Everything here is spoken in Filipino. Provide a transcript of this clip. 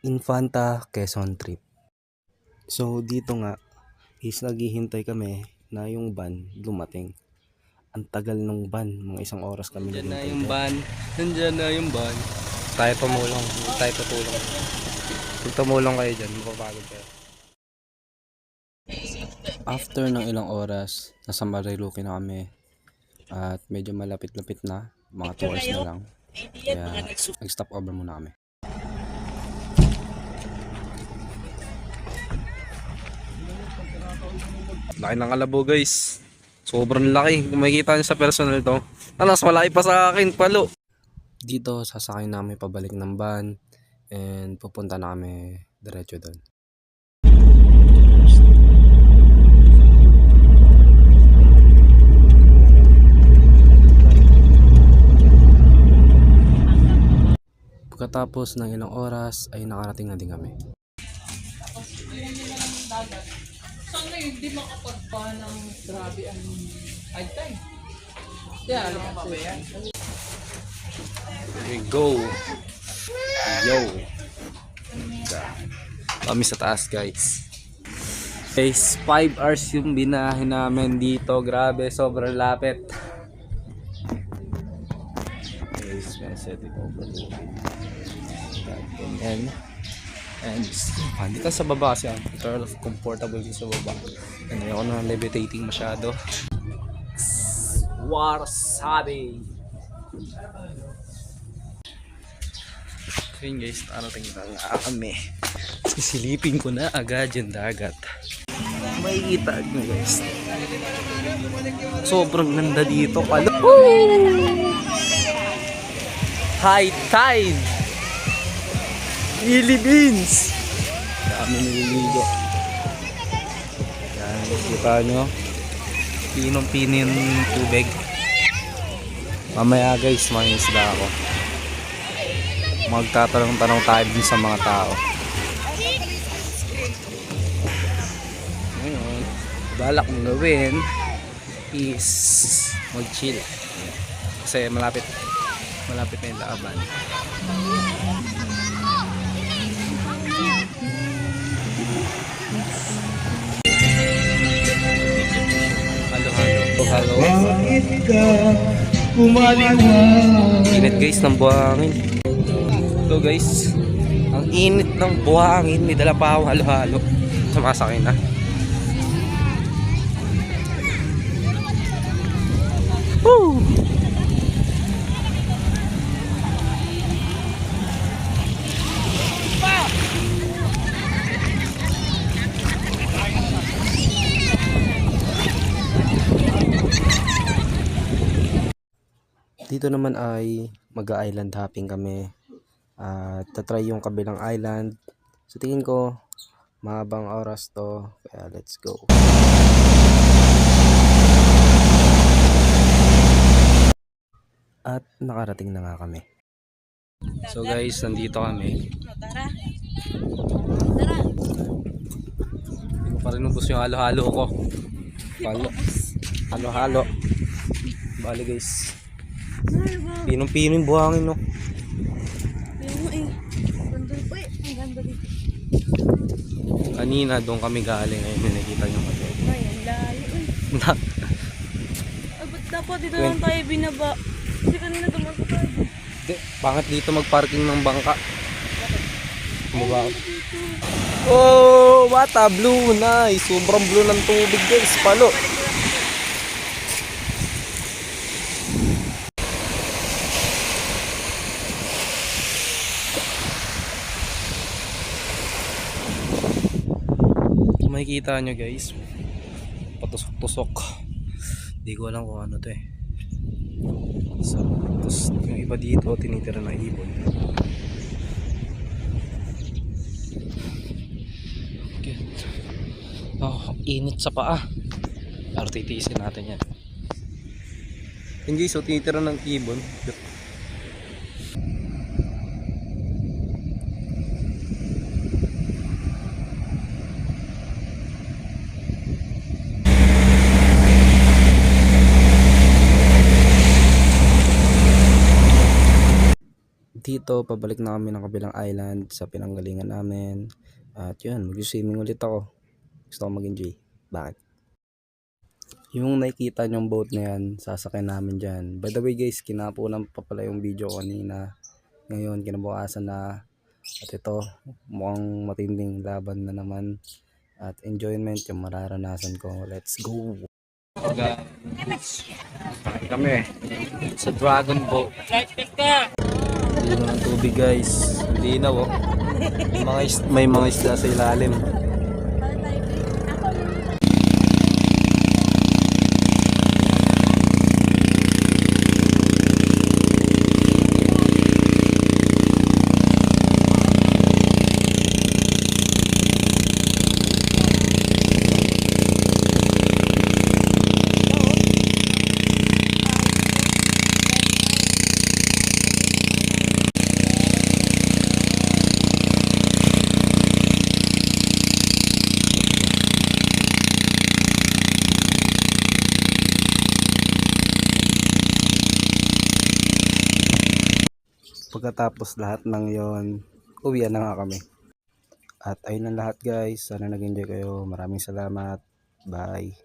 Infanta Quezon trip. So dito nga is naghihintay kami na yung van dumating. Ang tagal ng van, mga 1 oras kami Nandiyan na naghihintay. yung van. Nandiyan na yung van. Tayo tumulong, tayo tutulong. Kung tumulong kayo dyan, mapapagod kayo. After ng ilang oras, nasa Marinduque na kami. At medyo malapit-lapit na, mga 2 hours na lang. Kaya nag-stop over muna kami. Laki ng kalabo guys. Sobrang laki. Kung makikita nyo sa personal to. Mas malaki pa sa akin palo. Dito sasakay namin pabalik ng van. And pupunta na kami diretso doon. Pagkatapos ng ilang oras ay nakarating na din kami. Sana hindi makapagpa ng grabe ang high tide. Kaya alam mo ba yan? Here we go. Yo. Kami sa taas guys. Guys, 5 hours yung binahin namin dito. Grabe, sobrang lapit. Guys, may set it over. And dito sa baba kasi ang comfortable din sa baba. And ayoko na levitating masyado. Wasabi. Ayun guys, narating na kami. Sisilipin ko na agad yung dagat. Makikita nyo guys. Sobrang ganda dito pala. High tide! Philippines! Dami nililigo. Yan, kita nyo. Pinong-pino yung tubig. Mamaya guys, mga isda ako. Magtatanong-tanong tayo din sa mga tao. Ngayon, balak mong gawin is mag-chill. Kasi malapit na yung laban. Halo. Init guys ng buhangin. Ito guys, ang init ng buhangin. May dala pa akong halo-halo. Sumasakay na. Woo! Dito naman ay mag-island hopping kami at tatry yung kabilang island. So tingin ko mahabang oras to, kaya let's go. At nakarating na nga kami. So guys, nandito kami. Hindi ko pa rin ubos yung halo-halo ko. Halo-halo. Bali guys, pinong-pino yung buhangin no. Kanina doon kami galing, ngayon may nakita nyo kami. Ay, ang layo. Ba't dapat dito lang tayo binaba? Kasi kanina dumago tayo. Bakit dito magparking ng bangka? Bumaba. Oh, what a blue, nice. Sobrang blue ng tubig guys, palo. Makikita nyo guys, patusok-tusok. Hindi ko alam kung ano to eh. So, tapos yung iba dito tinitira ng ibon. Okay. Oh, init sa paa. Pero titiisin natin yan. Yung guys, so tinitira ng ibon. Dito dito, pabalik na kami ng kabilang island sa pinanggalingan namin. At yun, mag-swimming ulit ako. Gusto ko mag-enjoy. Bakit? Yung nakikita nyong boat na yan, sasakay namin dyan. By the way guys, kinapunan pa pala yung video kanina. Ngayon, kinabukasan na. At ito, mukhang matinding laban na naman. At enjoyment yung mararanasan ko. Let's go! Kami sa Dragon Boat. Lino ng tubig guys. Linaw oh. May mga isda sa ilalim. Pagkatapos lahat ng yon, uwian na nga kami. At ayun lang lahat guys. Sana nag-enjoy kayo. Maraming salamat. Bye.